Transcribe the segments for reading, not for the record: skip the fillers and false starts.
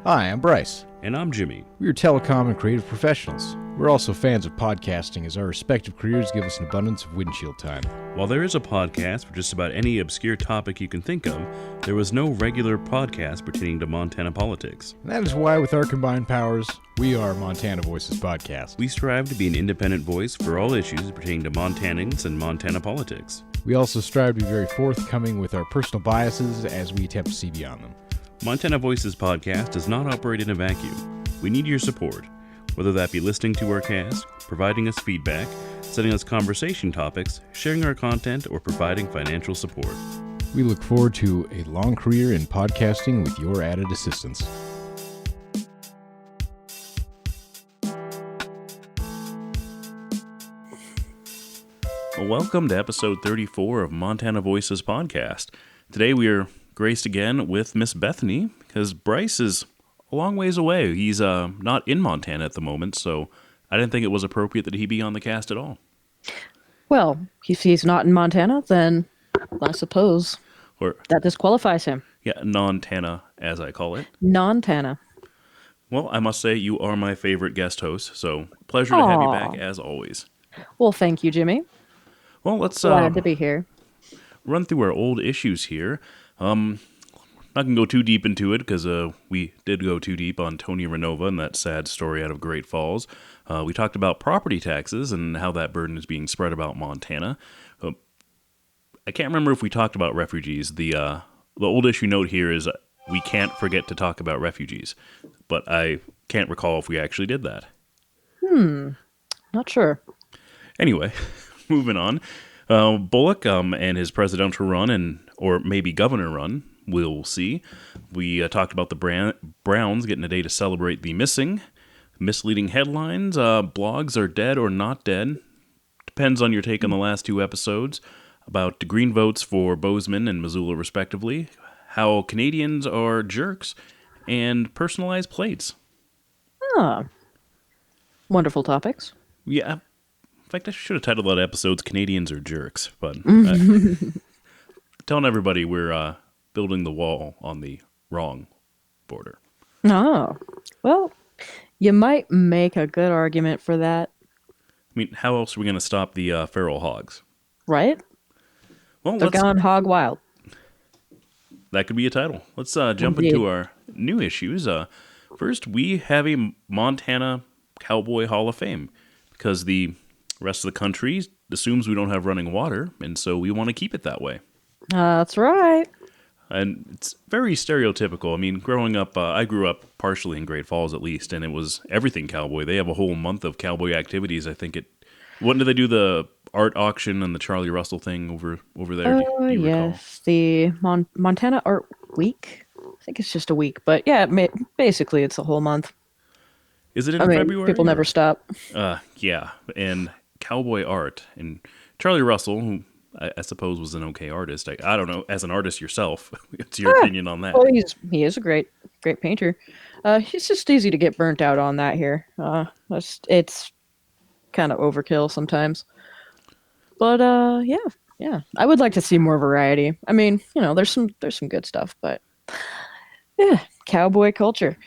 Hi, I'm Bryce. And I'm Jimmy. We are telecom and creative professionals. We're also fans of podcasting as our respective careers give us an abundance of windshield time. While there is a podcast for just about any obscure topic you can think of, there was no regular podcast pertaining to Montana politics. And that is why, with our combined powers, we are Montana Voices Podcast. We strive to be an independent voice for all issues pertaining to Montanans and Montana politics. We also strive to be very forthcoming with our personal biases as we attempt to see beyond them. Montana Voices Podcast does not operate in a vacuum. We need your support, whether that be listening to our cast, providing us feedback, sending us conversation topics, sharing our content, or providing financial support. We look forward to a long career in podcasting with your added assistance. Welcome to episode 34 of Montana Voices Podcast. Today we are graced again with Miss Bethany, because Bryce is a long ways away. He's not in Montana at the moment, so I didn't think it was appropriate that he be on the cast at all. Well, if he's not in Montana, then I suppose that disqualifies him. Yeah, non-Tana, as I call it. Non-Tana. Well, I must say you are my favorite guest host, so pleasure to have you back as always. Well, thank you, Jimmy. Well, let's glad to be here. Run through our old issues here. Not going to go too deep into it because we did go too deep on Tony Renova and that sad story out of Great Falls. We talked about property taxes and how that burden is being spread about Montana. I can't remember if we talked about refugees. The old issue note here is we can't forget to talk about refugees, but I can't recall if we actually did that. Not sure. Anyway, moving on. Bullock and his presidential run, or maybe governor run, we'll see. We talked about the Browns getting a day to celebrate the missing. Misleading headlines, blogs are dead or not dead. Depends on your take on the last two episodes. About the green votes for Bozeman and Missoula respectively. How Canadians are jerks. And personalized plates. Wonderful topics. Yeah. In fact, I should have titled that episode's Canadians Are Jerks, but telling everybody we're building the wall on the wrong border. Oh, well, you might make a good argument for that. I mean, how else are we going to stop the feral hogs? Right? Well, They're gone hog wild. That could be a title. Let's jump into our new issues. First, we have a Montana Cowboy Hall of Fame, because the rest of the country assumes we don't have running water, and so we want to keep it that way. That's right. And it's very stereotypical. I mean, growing up, I grew up partially in Great Falls at least, and it was everything cowboy. They have a whole month of cowboy activities. I think when did they do the art auction and the Charlie Russell thing over there? Do you yes, the Montana Art Week. I think it's just a week, but yeah, basically it's a whole month. Is it in February? People never stop. Yeah, and cowboy art. And Charlie Russell, who I suppose was an okay artist. I don't know, as an artist yourself, what's your opinion on that? Well, he is a great painter. He's just easy to get burnt out on that here. It's kind of overkill sometimes. But yeah. I would like to see more variety. I mean, there's some good stuff, but yeah, cowboy culture.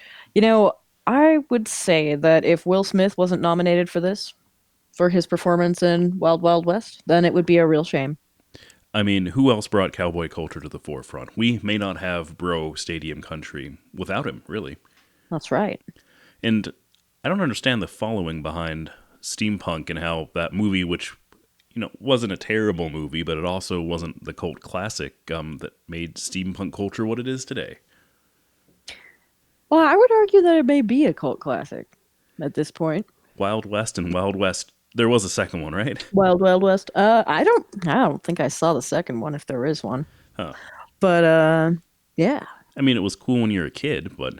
I would say that if Will Smith wasn't nominated for his performance in Wild Wild West, then it would be a real shame. I mean, who else brought cowboy culture to the forefront? We may not have Bro Stadium Country without him, really. That's right. And I don't understand the following behind steampunk and how that movie, which wasn't a terrible movie, but it also wasn't the cult classic that made steampunk culture what it is today. Well, I would argue that it may be a cult classic at this point. Wild West and Wild West. There was a second one, right? Wild Wild West. I don't think I saw the second one, if there is one. Huh. But yeah. I mean, it was cool when you were a kid, but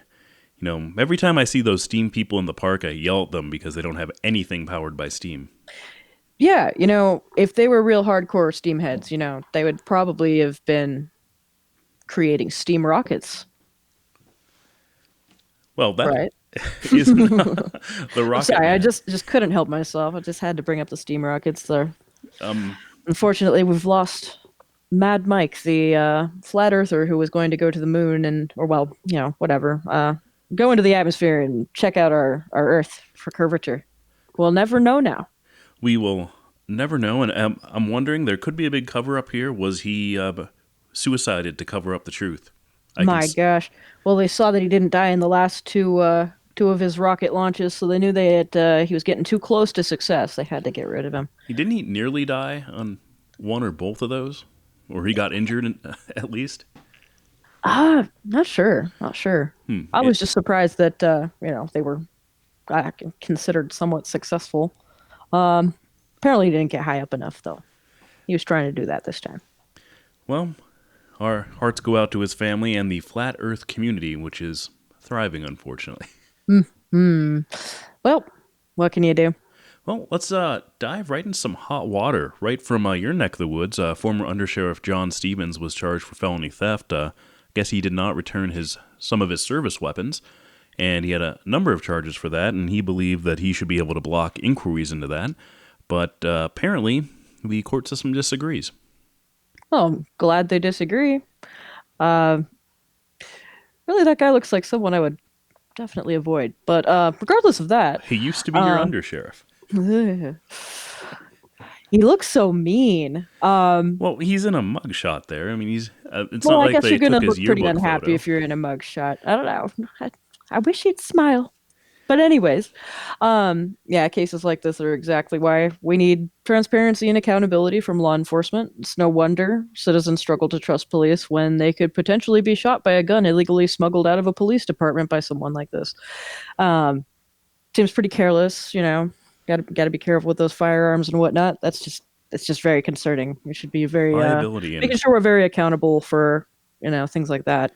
every time I see those steam people in the park, I yell at them because they don't have anything powered by steam. Yeah, if they were real hardcore steam heads, they would probably have been creating steam rockets. Well, that right. isn't the rocket. Sorry, I just couldn't help myself. I just had to bring up the steam rockets there. Unfortunately, we've lost Mad Mike, the flat earther who was going to go to the moon or whatever. go into the atmosphere and check out our Earth for curvature. We'll never know now. We will never know, and I'm wondering, there could be a big cover-up here. Was he suicided to cover up the truth? My gosh. Well, they saw that he didn't die in the last two of his rocket launches, so they knew he was getting too close to success. They had to get rid of him. Didn't he nearly die on one or both of those? Or he got injured at least? Not sure. Not sure. I was just surprised that they were considered somewhat successful. Apparently, he didn't get high up enough, though. He was trying to do that this time. Well, our hearts go out to his family and the flat Earth community, which is thriving, unfortunately. Well, what can you do? Well, let's dive right into some hot water. Right from your neck of the woods, former Undersheriff John Stevens was charged for felony theft. Guess he did not return some of his service weapons, and he had a number of charges for that, and he believed that he should be able to block inquiries into that. But apparently, the court system disagrees. Oh, I'm glad they disagree. Really, that guy looks like someone I would definitely avoid. But regardless of that, He used to be your undersheriff. he looks so mean. Well, he's in a mugshot there. I mean, it's Well, not I like guess they you're gonna took his look pretty yearbook unhappy photo. if you're in a mugshot. I don't know. I wish he'd smile. But anyways, cases like this are exactly why we need transparency and accountability from law enforcement. It's no wonder citizens struggle to trust police when they could potentially be shot by a gun illegally smuggled out of a police department by someone like this. Seems pretty careless, Got to be careful with those firearms and whatnot. It's just very concerning. We should be very Liability and making sure we're very accountable for things like that.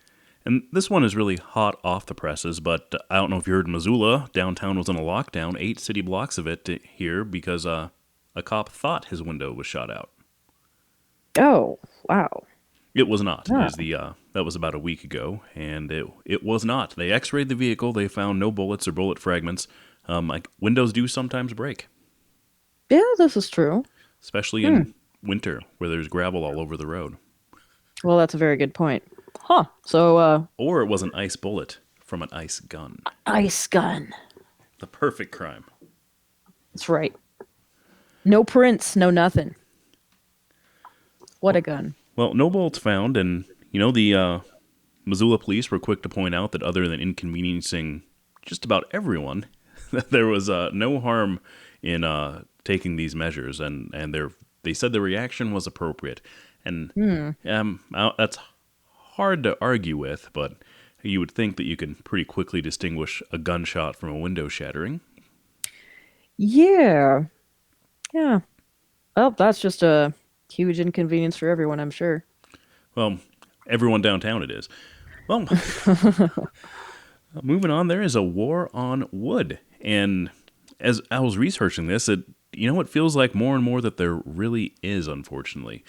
And this one is really hot off the presses, but I don't know if you heard Missoula. Downtown was in a lockdown, 8 city blocks of it here because a cop thought his window was shot out. Oh, wow. It was not. Yeah. That was about a week ago, and it was not. They x-rayed the vehicle. They found no bullets or bullet fragments. Windows do sometimes break. Yeah, this is true. Especially in winter where there's gravel all over the road. Well, that's a very good point. Huh. So, Or it was an ice bullet from an ice gun. ice gun. The perfect crime. That's right. No prints, no nothing. What a gun. Well, no bullets found, and, the Missoula police were quick to point out that other than inconveniencing just about everyone, that there was no harm in taking these measures, and they said the reaction was appropriate. And that's hard to argue with, but you would think that you can pretty quickly distinguish a gunshot from a window shattering. Yeah. Yeah. Well, that's just a huge inconvenience for everyone, I'm sure. Well, everyone downtown it is. Well, moving on, there is a war on wood. And as I was researching this, it feels like more and more that there really is, unfortunately.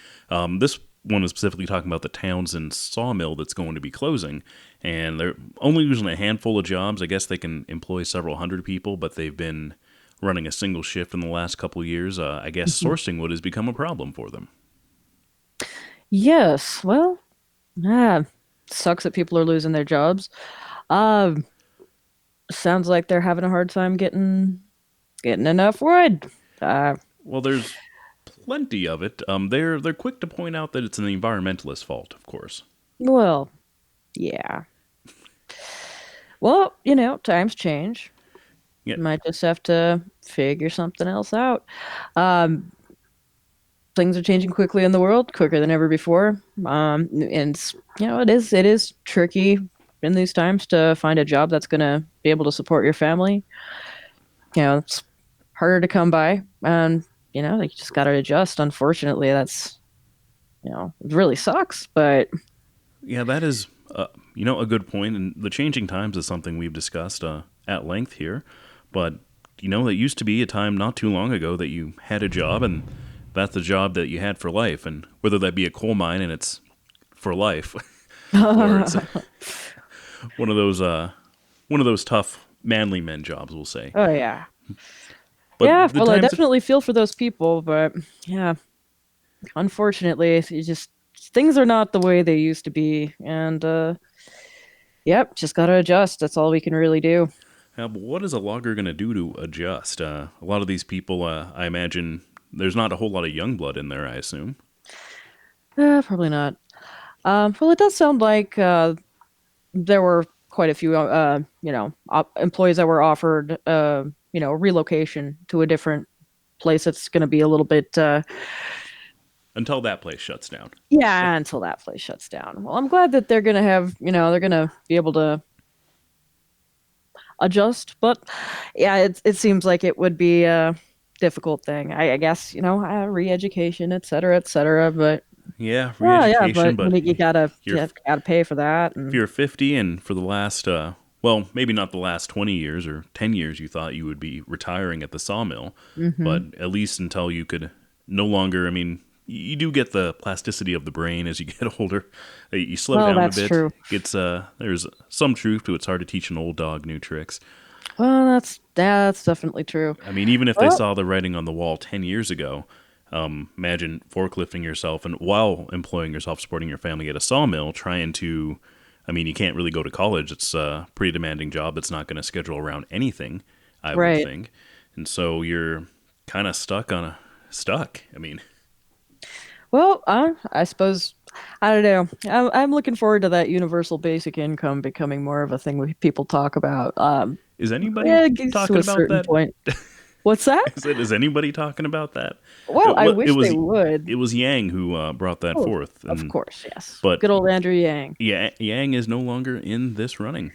This one is specifically talking about the Townsend sawmill that's going to be closing. And they're only using a handful of jobs. I guess they can employ several hundred people, but they've been running a single shift in the last couple of years. I guess sourcing wood has become a problem for them. Yes. Well, sucks that people are losing their jobs. Sounds like they're having a hard time getting enough wood. Well, there's plenty of it. They're quick to point out that it's an environmentalist fault, of course. Well, yeah. Well, times change. Yeah. Might just have to figure something else out. Things are changing quickly in the world, quicker than ever before. And it is tricky in these times to find a job that's going to be able to support your family. It's harder to come by, and you just got to adjust. Unfortunately, that's it really sucks, but Yeah, that is a good point. And the changing times is something we've discussed at length here. But there used to be a time not too long ago that you had a job, and that's the job that you had for life. And whether that be a coal mine and it's for life, or it's one of those tough manly men jobs, we'll say. oh yeah. But Yeah, the well, I times definitely feel for those people, but yeah, unfortunately, things are not the way they used to be, and Yep, just gotta adjust. That's all we can really do. But what is a logger going to do to adjust? A lot of these people, I imagine, there's not a whole lot of young blood in there, I assume. Probably not. Well, it does sound like there were quite a few, employees that were offered, relocation to a different place that's going to be a little bit, Until that place shuts down. yeah, until that place shuts down. Well, I'm glad that they're going to have, they're going to be able to adjust, but yeah, it seems like it would be a difficult thing. I guess, re-education, et cetera, et cetera. But Yeah, yeah, re-education, but but you gotta you're pay for that, if and you're 50 and for the last, well, maybe not the last 20 years or 10 years, you thought you would be retiring at the sawmill, hmm. but at least until you could no longer, I mean, you do get the plasticity of the brain as you get older. You slow Well, down a that's bit. true. There's some truth to it's hard to teach an old dog new tricks. Well, that's definitely true. I mean, even if they Well, saw the writing on the wall 10 years ago, imagine forklifting yourself and while employing yourself, supporting your family at a sawmill, trying to, I mean, you can't really go to college. It's a pretty demanding job that's not going to schedule around anything, I would right. think. And so you're kind of stuck. I mean, Well, I suppose I don't know. I'm looking forward to that universal basic income becoming more of a thing people talk about. is anybody Yeah, it gets to talking a about certain that? point. What's that? Is anybody talking about that? Well, I It wish they was would. it was Yang who brought that Oh, forth, of and course, yes. but Good old Andrew Yang. yeah, Yang is no longer in this running.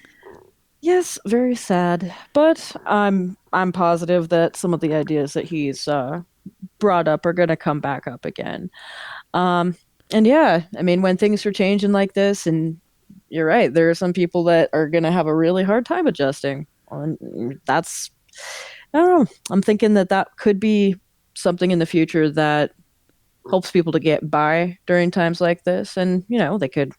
Yes, very sad, but I'm positive that some of the ideas that he's brought up are going to come back up again. Um, and yeah, I mean, when things are changing like this, and you're right, there are some people that are going to have a really hard time adjusting. And that's, I don't know. I'm thinking that that could be something in the future that helps people to get by during times like this. And, they could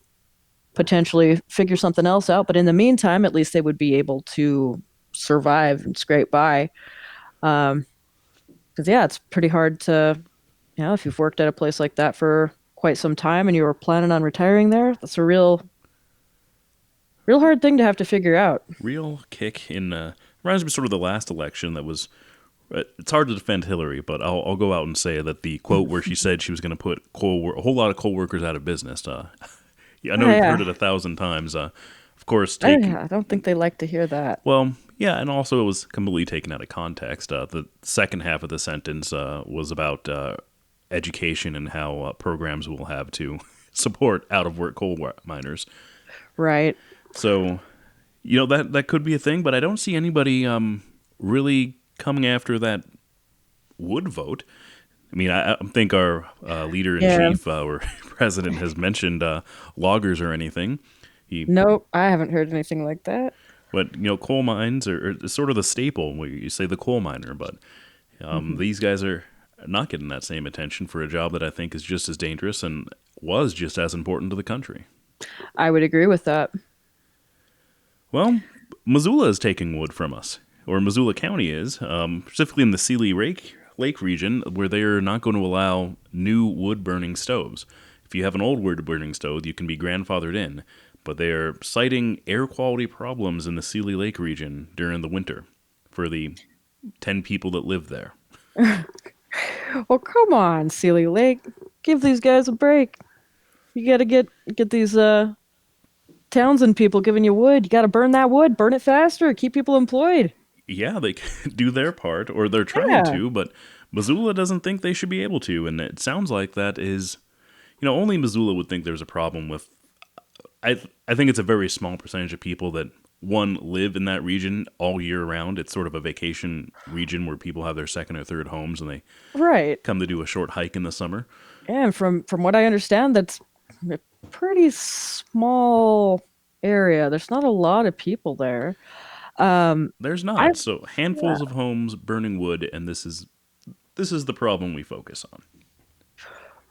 potentially figure something else out. But in the meantime, at least they would be able to survive and scrape by. Because, yeah, it's pretty hard to, if you've worked at a place like that for quite some time and you were planning on retiring there, that's a real hard thing to have to figure out. Real kick in reminds me sort of the last election that was. It's hard to defend Hillary, but I'll go out and say that the quote where she said she was going to put a whole lot of coal workers out of business. Yeah, I know you've Yeah, heard it 1,000 times. Of course, I don't think they like to hear that. well, yeah, and also it was completely taken out of context. The second half of the sentence was about education and how programs will have to support out of work miners. Right. So, that could be a thing, but I don't see anybody really coming after that would vote. I mean, I don't think our leader in Yeah. chief or president has mentioned loggers or anything. He, Nope, I haven't heard anything like that. but coal mines are sort of the staple where you say the coal miner, but Hmm. these guys are not getting that same attention for a job that I think is just as dangerous and was just as important to the country. I would agree with that. Well, Missoula is taking wood from us, or Missoula County is, specifically in the Sealy Lake region, where they are not going to allow new wood burning stoves. If you have an old wood burning stove, you can be grandfathered in, but they are citing air quality problems in the Sealy Lake region during the winter for the 10 people that live there. Well, come on, Sealy Lake, give these guys a break. You got to get these Townsend people giving you wood. You got to burn that wood, burn it faster, keep people employed. Yeah, they can do their part, or they're trying Yeah. to, but Missoula doesn't think they should be able to, and it sounds like that is, only Missoula would think there's a problem with. I think it's a very small percentage of people that one live in that region all year round. It's sort of a vacation region where people have their second or third homes, and they Right. come to do a short hike in the summer. And from what I understand, that's a pretty small area. There's not a lot of people there. There's I not, so Yeah. handfuls of homes burning wood, and this is the problem we focus on.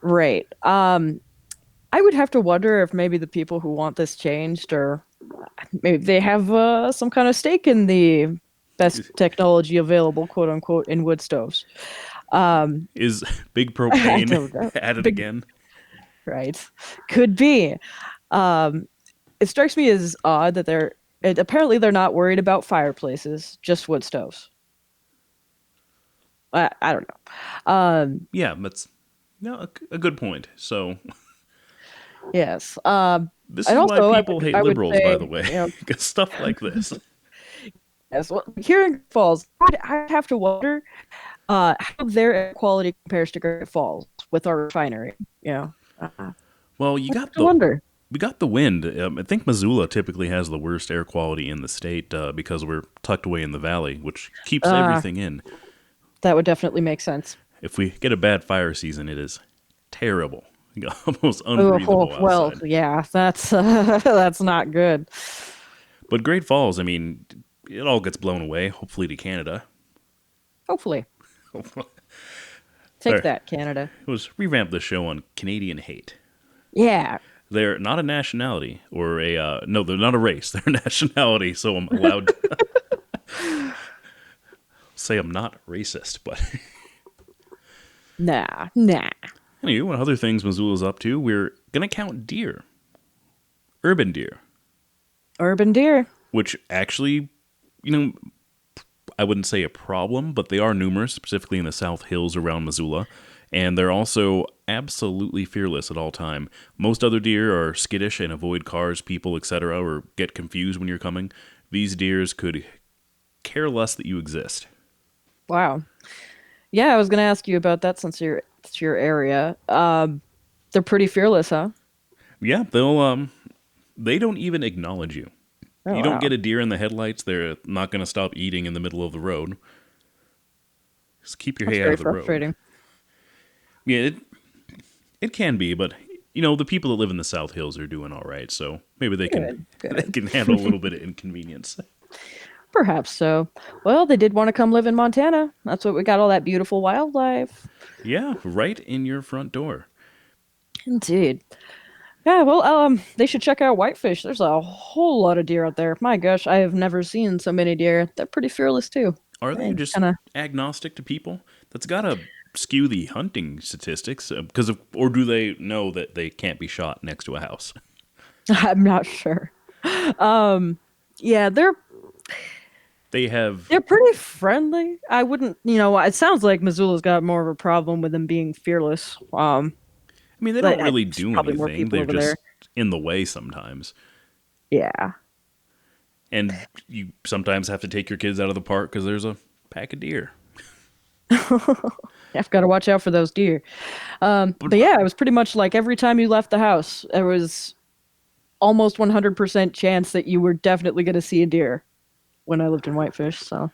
Right. I would have to wonder if maybe the people who want this changed, or maybe they have some kind of stake in the best technology available, quote unquote, in wood stoves. Is big I propane don't know. at it Big, again? right. Could be. Um, it strikes me as odd that apparently they're not worried about fireplaces, just wood stoves. I don't know. Yeah, that's a good point. So Yes. this And is why also, people hate I would liberals, by say, the way, because stuff like this. yes, well, here in Falls, I'd have to wonder how their air quality compares to Great Falls with our refinery. You know, I Well, have to wonder. we got the wind. I think Missoula typically has the worst air quality in the state because we're tucked away in the valley, which keeps Uh, everything in. that would definitely make sense. If we get a bad fire season, it is terrible, almost Oh, unbreathable well, outside. yeah, that's that's not good. But Great Falls, I mean, it all gets blown away, hopefully to Canada. Hopefully, All take right, that, Canada. let's revamp the show on Canadian hate. Yeah. They're not a nationality or a no, they're not a race. They're a nationality, so I'm allowed to say I'm not racist. But Nah, nah. anyway, what other things Missoula's up to? We're gonna count deer, urban deer, Urban deer. which actually, you know, I wouldn't say a problem, but they are numerous, specifically in the South Hills around Missoula, and they're also absolutely fearless at all time. Most other deer are skittish and avoid cars, people, etc., or get confused when you're coming. These deers could care less that you exist. Wow. Yeah, I was gonna ask you about that since it's your area. They're pretty fearless, huh? Yeah, they don't even acknowledge you. Oh You don't wow. get a deer in the headlights, they're not going to stop eating in the middle of the road. Just keep your That's hay out very of the road. frustrating. Yeah, it can be, but you know, the people that live in the South Hills are doing all right, so maybe they can Good, they good. can handle a little bit of inconvenience. Perhaps so. Well, they did want to come live in Montana. That's what we got all that beautiful wildlife. Yeah, right in your front door. Indeed. Yeah, well, they should check out Whitefish. There's a whole lot of deer out there. My gosh, I have never seen so many deer. They're pretty fearless too. Are they They just kind of. agnostic to people? That's got to skew the hunting statistics because of, or do they know that they can't be shot next to a house? I'm not sure. Yeah, They have. they're pretty friendly. I wouldn't, it sounds like Missoula's got more of a problem with them being fearless. I mean, they But don't really it's do probably more anything. people They're over just there. in the way sometimes. Yeah. And you sometimes have to take your kids out of the park because there's a pack of deer. I've got to watch out for those deer. But yeah, it was pretty much like every time you left the house, there was almost 100% chance that you were definitely going to see a deer when I lived in Whitefish. So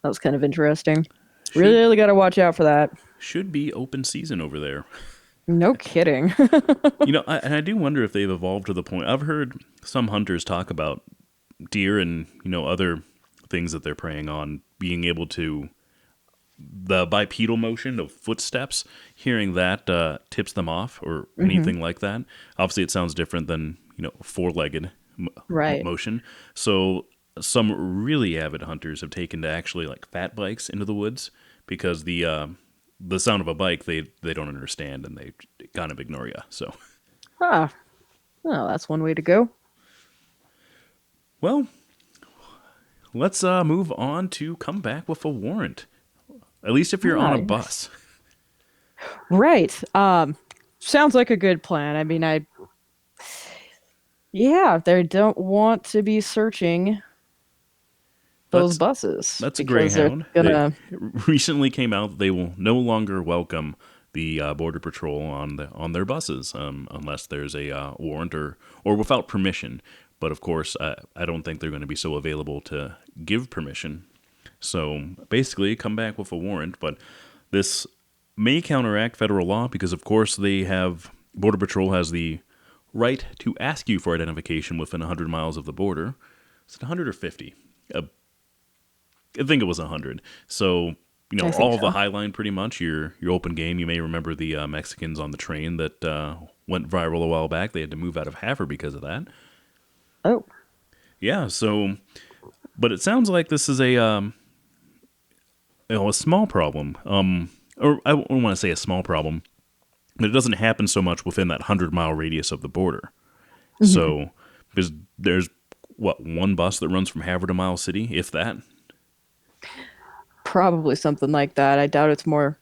that was kind of interesting. Really got to watch out for that. Should be open season over there. No kidding. You know, and I do wonder if they've evolved to the point. I've heard some hunters talk about deer and, you know, other things that they're preying on being able to, the bipedal motion of footsteps, hearing that tips them off or anything like that. Obviously, it sounds different than, you know, four-legged Right. motion. So some really avid hunters have taken to actually like fat bikes into the woods because the sound of a bike they don't understand and they kind of ignore you. So, Ah, well, that's one way to go. well, let's move on to come back with a warrant. At least if you're on a Nice. bus. Right. Sounds like a good plan. I mean, yeah, they don't want to be searching those buses That's a because they're Greyhound. gonna. They recently came out that they will no longer welcome the Border Patrol on their buses unless there's a warrant or without permission. But of course, I don't think they're going to be so available to give permission. So basically, come back with a warrant. But this may counteract federal law because, of course, Border Patrol has the right to ask you for identification within 100 miles of the border. Is it 100 or 50? I think it was 100. So, you know, I think all of the so. Highline pretty much, your open game. You may remember the Mexicans on the train that went viral a while back. They had to move out of Havre because of that. Oh, Yeah, so, but it sounds like this is a small problem. Or I don't want to say a small problem, but it doesn't happen so much within that 100-mile radius of the border. So Because there's what, one bus that runs from Havre to Miles City, if that. Probably something like that. I doubt it's more.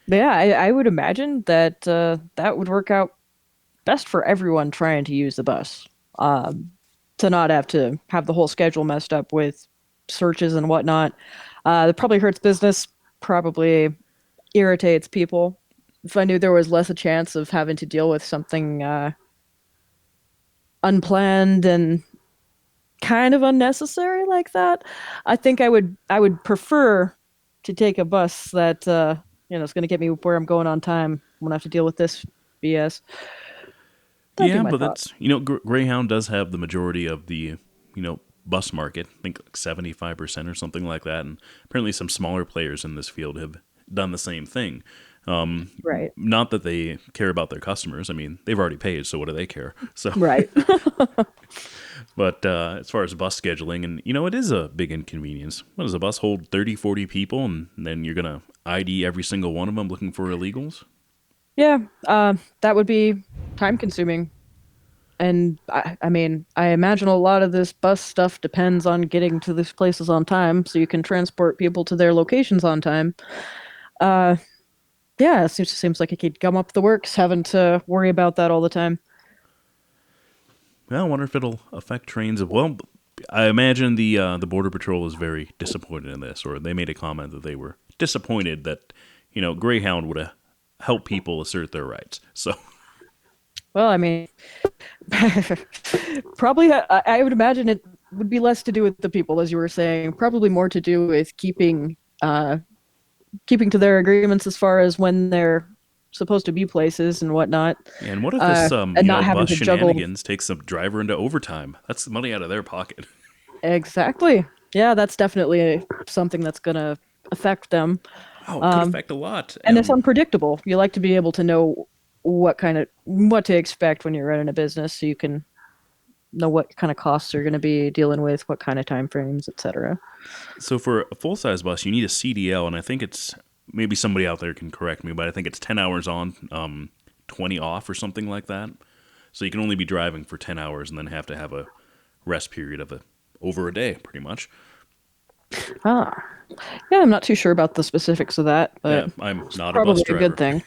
But yeah, I would imagine that that would work out best for everyone trying to use the bus. To not have to have the whole schedule messed up with searches and whatnot. It probably hurts business, probably irritates people. If I knew there was less a chance of having to deal with something unplanned and kind of unnecessary like that, I think I would prefer to take a bus that is going to get me where I'm going on time. When I have to deal with this BS. That'd be Yeah, my but thought. that's, Greyhound does have the majority of the, bus market. I think like 75% or something like that. And apparently some smaller players in this field have done the same thing. Right. Not that they care about their customers. I mean, they've already paid, so what do they care? So, Right. but as far as bus scheduling, and it is a big inconvenience. What does a bus hold? 30, 40 people, and then you're gonna ID every single one of them looking for illegals? Yeah. That would be time consuming. And I mean, I imagine a lot of this bus stuff depends on getting to these places on time so you can transport people to their locations on time. Uh, yeah, it seems like it could gum up the works having to worry about that all the time. Well, I wonder if it'll affect trains as well. I imagine the Border Patrol is very disappointed in this, or they made a comment that they were disappointed that Greyhound would have helped people assert their rights. So, Well, I mean, probably I would imagine it would be less to do with the people, as you were saying, probably more to do with keeping to their agreements as far as when they're supposed to be places and whatnot, and what if this and not having bus to juggle. shenanigans takes a driver into overtime? That's money out of their pocket. Exactly. Yeah, that's definitely something that's gonna affect them, Oh, it could affect a lot. and it's unpredictable. You like to be able to know what to expect when you're running a business, so you can know what kind of costs you're going to be dealing with, what kind of time frames, etc. So for a full size bus, you need a CDL, and I think it's, maybe somebody out there can correct me, but I think it's 10 hours on, 20 off, or something like that. So you can only be driving for 10 hours and then have to have a rest period of over a day, pretty much. Ah, yeah, I'm not too sure about the specifics of that, Yeah, but I'm it's not a bus probably a driver. good thing.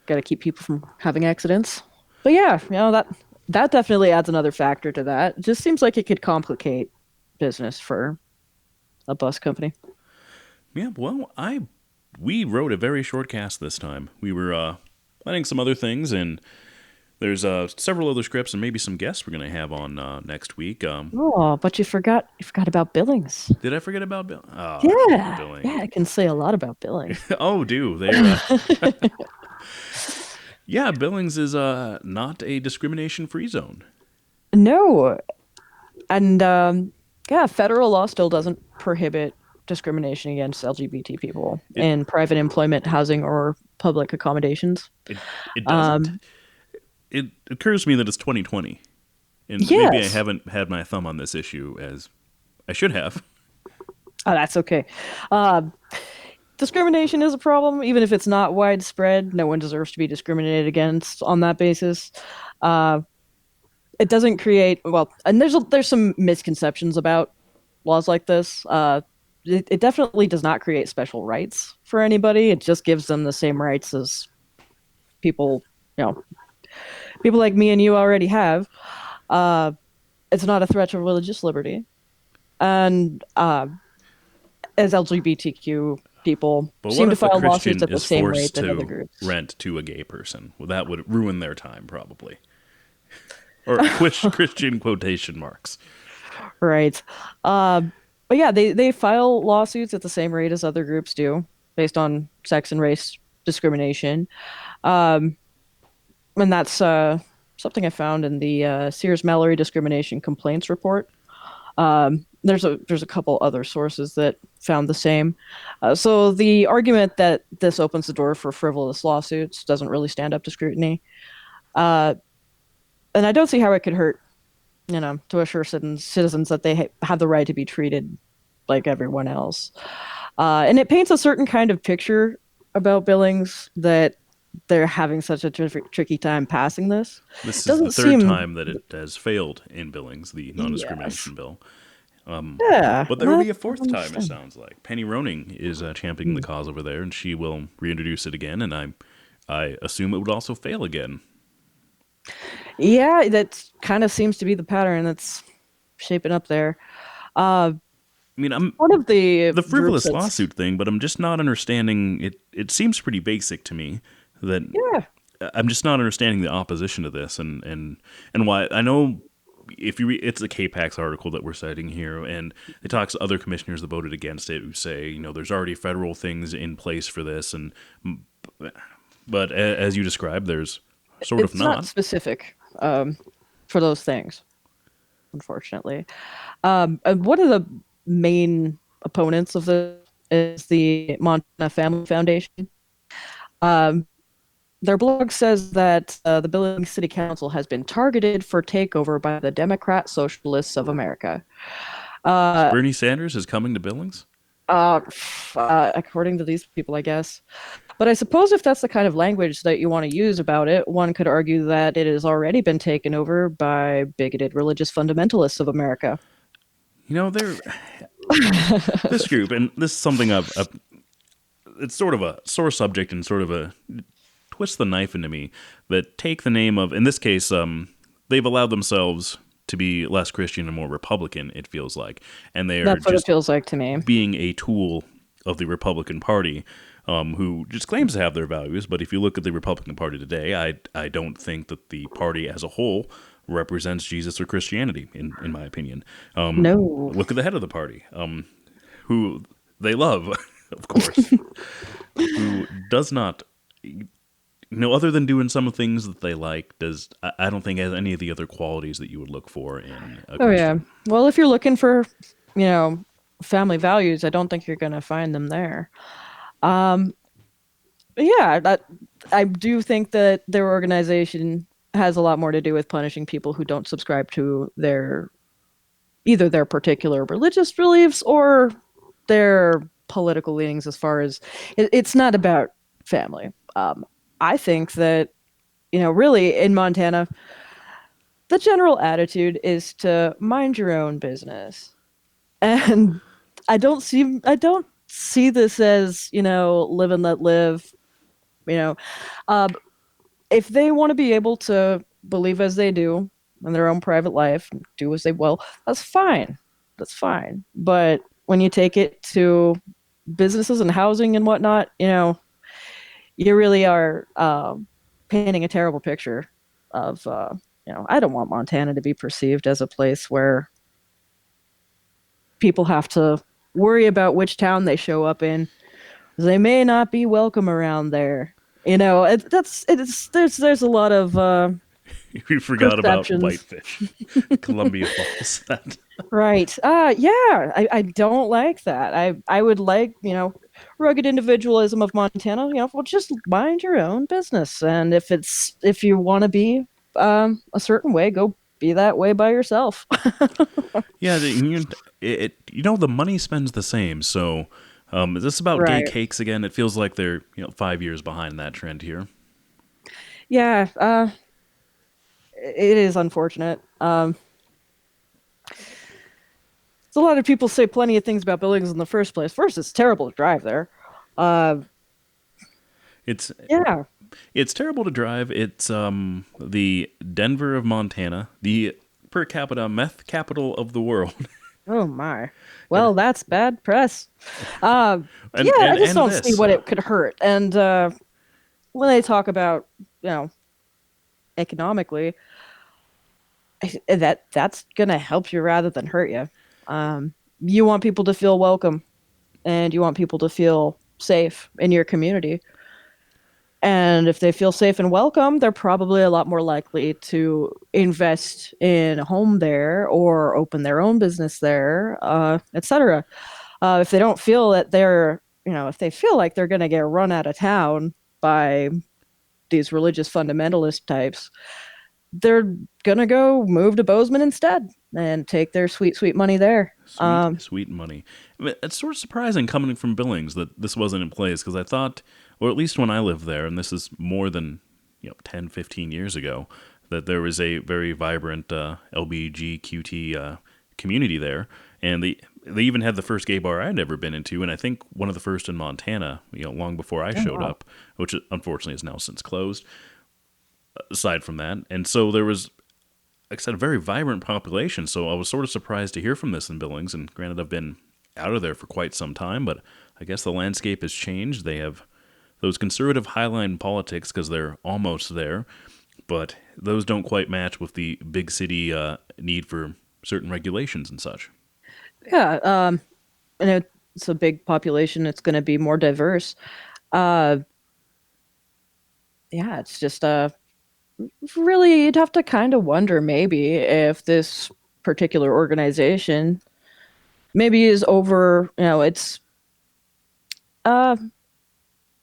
Got to keep people from having accidents. But yeah, that definitely adds another factor to that. It just seems like it could complicate business for a bus company. Yeah, well, we wrote a very short cast this time. We were planning some other things, and there's several other scripts and maybe some guests we're going to have on next week. Oh, but you forgot about Billings. Did I forget about Bill? Yeah, Billing. yeah, I can say a lot about Billings. Oh, do they? Yeah, Billings is not a discrimination-free zone. No, and yeah, federal law still doesn't prohibit discrimination against LGBT people It in private employment, housing, or public accommodations. it it doesn't. It occurs to me that it's 2020, and maybe I Yes. haven't had my thumb on this issue as I should have. Oh, that's okay. Uh, Discrimination is a problem, even if it's not widespread. No one deserves to be discriminated against on that basis. Uh, it doesn't create well, and there's some misconceptions about laws like this. It definitely does not create special rights for anybody. It just gives them the same rights as people, you know, people like me and you already have. Uh, it's not a threat to religious liberty, and as LGBTQ people But what seem to if a file lawsuits Christian at the is same rate forced than other to groups. rent to a gay person? Well, that would ruin their time, probably. Or Christian quotation marks. Right. Uh, but yeah, they file lawsuits at the same rate as other groups do, based on sex and race discrimination. Um, and that's something I found in the Sears Mallory discrimination complaints report. There's a couple other sources that found the same. So the argument that this opens the door for frivolous lawsuits doesn't really stand up to scrutiny. Uh, and I don't see how it could hurt, to assure citizens that they have the right to be treated like everyone else. And it paints a certain kind of picture about Billings that they're having such a tricky time passing this. This It is the doesn't third seem. time that it has failed in Billings, the Yes. non-discrimination bill. Yeah. But there will I be a don't fourth time, it understand. sounds like. Penny Roning is championing the cause over there, and she will reintroduce it again, and I assume it would also fail again. Yeah, that kind of seems to be the pattern that's shaping up there. Uh, I mean, I'm One of the the groups frivolous that's lawsuit thing, but I'm just not understanding it. It seems pretty basic to me that yeah, I'm just not understanding the opposition to this, and why. I know if you it's a KPAX article that we're citing here, and it talks to other commissioners that voted against it who say, there's already federal things in place for this, but as you described, there's sort of it's not not. specific for those things, unfortunately. One of the main opponents of this is the Montana Family Foundation. Um, their blog says that the Billings City Council has been targeted for takeover by the Democrat Socialists of America. Uh, Bernie Sanders is coming to Billings. uh, According to these people, I guess. But I suppose if that's the kind of language that you want to use about it, one could argue that it has already been taken over by bigoted religious fundamentalists of America. They're this group, and this is something it's sort of a sore subject and sort of a twist the knife into me that take the name of, in this case, they've allowed themselves to be less Christian and more Republican, it feels like. And they are That's what it just feels like to me. being a tool of the Republican Party, who just claims to have their values. But if you look at the Republican Party today, I don't think that the party as a whole represents Jesus or Christianity, in my opinion. No. Look at the head of the party, who they love, of course, who does not, other than doing some things that they like, I don't think has any of the other qualities that you would look for in a Oh yeah. Christian. Well, if you're looking for, you know, family values, I don't think you're going to find them there. Yeah, that I do think that their organization has a lot more to do with punishing people who don't subscribe to their either their particular religious beliefs or their political leanings as far as it's not about family. I think that, really in Montana, the general attitude is to mind your own business. And I don't see this as, live and let live, you know. Um, if they want to be able to believe as they do in their own private life, do as they will, that's fine. That's fine. But when you take it to businesses and housing and whatnot, you really are painting a terrible picture of, I don't want Montana to be perceived as a place where people have to worry about which town they show up in. They may not be welcome around there. There's a lot of We forgot about perceptions. Whitefish, Columbia Falls. That Right. Yeah, I don't like that. I would like, rugged individualism of Montana, well, just mind your own business. And if you want to be a certain way, go be that way by yourself. yeah, the money spends the same. So, is this about gay Right. cakes again? It feels like they're 5 years behind that trend here. Yeah, it is unfortunate. So a lot of people say plenty of things about Billings in the first place. First, it's terrible to drive there. Uh, It's yeah. it's terrible to drive. It's the Denver of Montana, the per capita meth capital of the world, Oh my. Well, that's bad press. and Yeah, I and just and don't see this. what it could hurt. And when they talk about, economically, that's gonna help you rather than hurt you. You want people to feel welcome, and you want people to feel safe in your community. And if they feel safe and welcome, they're probably a lot more likely to invest in a home there or open their own business there, etc. If they don't feel that if they feel like they're going to get run out of town by these religious fundamentalist types, they're going to go move to Bozeman instead and take their sweet, sweet money there. Sweet, sweet money. I mean, it's sort of surprising coming from Billings that this wasn't in place because I thought or at least when I lived there, and this is more than 10, 15 years ago, that there was a very vibrant LBGQT community there, and they even had the first gay bar I'd ever been into, and I think one of the first in Montana, long before I showed up, which unfortunately is now since closed. Aside from that, and so there was, like I said, a very vibrant population. So I was sort of surprised to hear from this in Billings, and granted, I've been out of there for quite some time, but I guess the landscape has changed. They have those conservative highline politics because they're almost there, but those don't quite match with the big city need for certain regulations and such. Yeah, and it's a big population. It's going to be more diverse. Uh, yeah, it's just really you'd have to kind of wonder maybe if this particular organization maybe is over. It's uh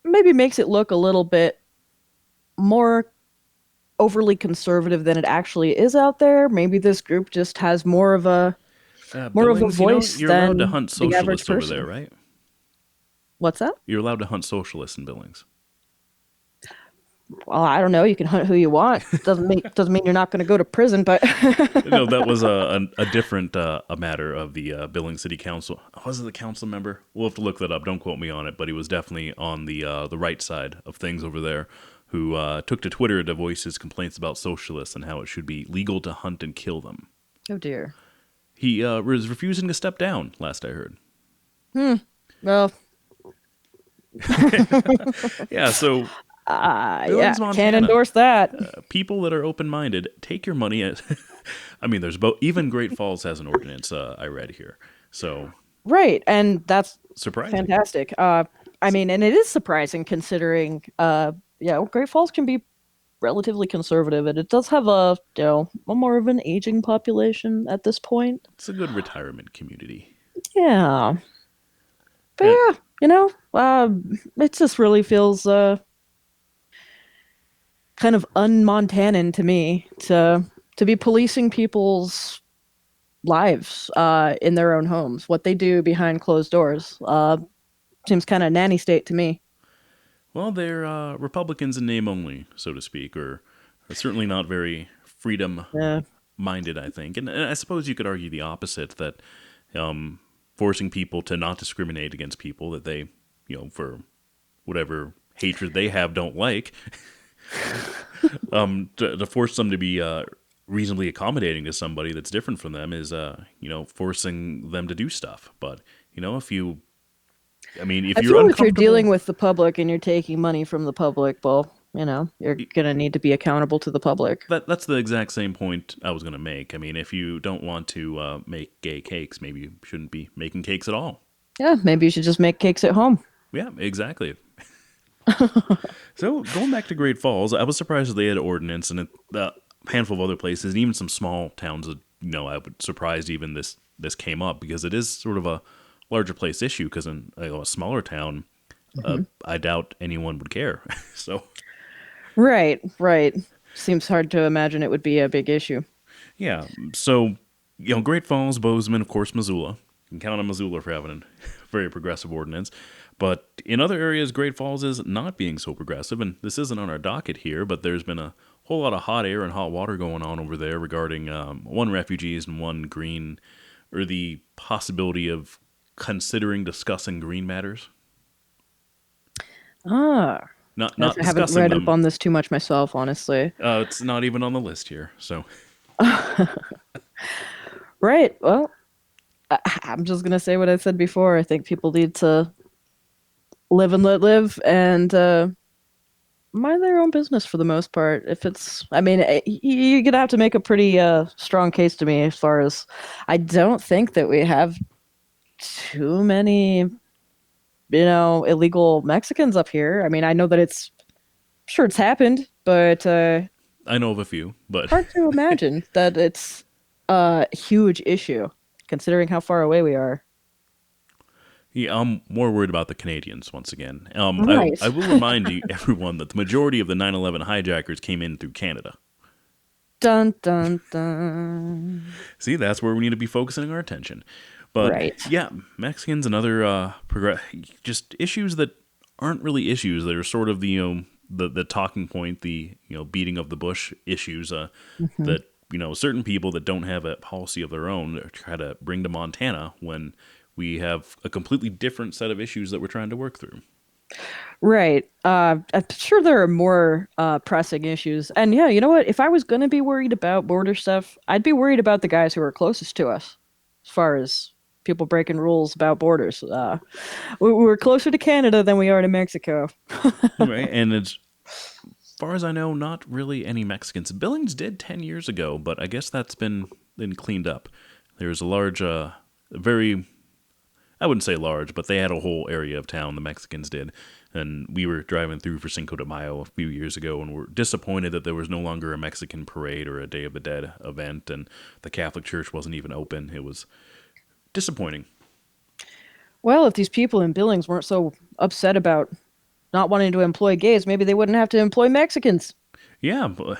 maybe makes it look a little bit more overly conservative than it actually is out there. Maybe this group just has more of a Billings, voice you're allowed to than hunt the average socialists over there, person. right? What's that? You're allowed to hunt socialists in Billings. Well, I don't know. You can hunt who you want. Doesn't mean you're not going to go to prison, but No, that was a different a matter of the Billings City Council. Was it the council member? We'll have to look that up. Don't quote me on it, but he was definitely on the right side of things over there, who took to Twitter to voice his complaints about socialists and how it should be legal to hunt and kill them. oh dear. He was refusing to step down, last I heard. Well, Yeah, so yeah, Billings, can't Montana. endorse that. People that are open-minded, take your money. I mean, there's even Great Falls has an ordinance. I read here, so Right, and that's surprising. fantastic. I mean, and it is surprising considering, Great Falls can be relatively conservative, and it does have a more of an aging population at this point. It's a good retirement community. Yeah, but And yeah, it just really feels kind of un-Montanan to me to be policing people's lives in their own homes. What they do behind closed doors seems kind of nanny state to me. well, they're Republicans in name only, so to speak, or certainly not very freedom-minded, I think. And I suppose you could argue the opposite, that forcing people to not discriminate against people that they, for whatever hatred they have, don't like, to force them to be reasonably accommodating to somebody that's different from them is, forcing them to do stuff. But, if you, I mean, if I you're feel if uncomfortable, you're dealing with the public and you're taking money from the public, well, you're gonna need to be accountable to the public. that's the exact same point I was going to make. I mean, if you don't want to make gay cakes, maybe you shouldn't be making cakes at all. Yeah, maybe you should just make cakes at home. Yeah, exactly. So going back to Great Falls, I was surprised that they had ordinance, and a handful of other places, and even some small towns. That, I was surprised even this came up, because it is sort of a larger place issue. Because in a smaller town, I doubt anyone would care. So Right. Seems hard to imagine it would be a big issue. yeah, so Great Falls, Bozeman, of course, Missoula. You can count on Missoula for having a very progressive ordinance. But in other areas, Great Falls is not being so progressive, and this isn't on our docket here, but there's been a whole lot of hot air and hot water going on over there regarding one, refugees, and one, green, or the possibility of discussing green matters. Ah, Not I haven't discussing read them. up on this too much myself, honestly. It's not even on the list here, so Right. Well, I'm just gonna say what I said before. I think people need to live and let live, and mind their own business for the most part. If it's, I mean, you're gonna have to make a pretty strong case to me as far as I don't think that we have too many, illegal Mexicans up here. I mean, I know that sure it's happened, but I know of a few, but hard to imagine that it's a huge issue considering how far away we are. yeah, I'm more worried about the Canadians once again. Right. I will remind everyone that the majority of the 9/11 hijackers came in through Canada. Dun dun dun. See, that's where we need to be focusing our attention. But Right. yeah, Mexicans and other just issues that aren't really issues. They're sort of the talking point, the beating of the bush issues that certain people that don't have a policy of their own try to bring to Montana when we have a completely different set of issues that we're trying to work through. Right. I'm sure there are more pressing issues. And yeah, you know what? If I was going to be worried about border stuff, I'd be worried about the guys who are closest to us as far as people breaking rules about borders. We're closer to Canada than we are to Mexico. Right. And as far as I know, not really any Mexicans. Billings did 10 years ago, but I guess that's been cleaned up. There's a large, very, I wouldn't say large, but they had a whole area of town, the Mexicans did. And we were driving through for Cinco de Mayo a few years ago, and we're disappointed that there was no longer a Mexican parade or a Day of the Dead event, and the Catholic Church wasn't even open. It was disappointing. Well, if these people in Billings weren't so upset about not wanting to employ gays, maybe they wouldn't have to employ Mexicans. Yeah, but,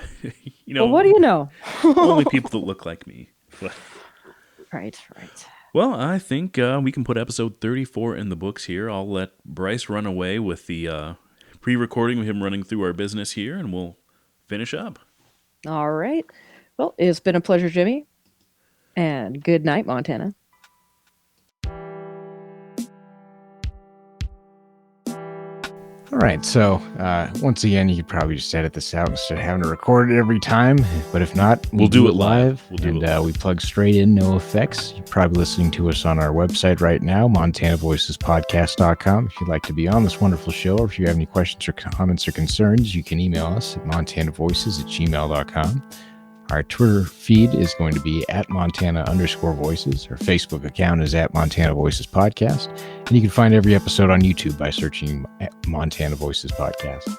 Well, what do you know? only people that look like me. Right. Well, I think we can put episode 34 in the books here. I'll let Bryce run away with the pre-recording of him running through our business here, and we'll finish up. All right. Well, it's been a pleasure, Jimmy. And good night, Montana. All right, so once again, you could probably just edit this out instead of having to record it every time. But if not, we'll do it live. We plug straight in, no effects. You're probably listening to us on our website right now, montanavoicespodcast.com. If you'd like to be on this wonderful show, or if you have any questions or comments or concerns, you can email us at montanavoices@gmail.com. Our Twitter feed is going to be @Montana_voices. Our Facebook account is @Montana Voices Podcast. And you can find every episode on YouTube by searching Montana Voices Podcast.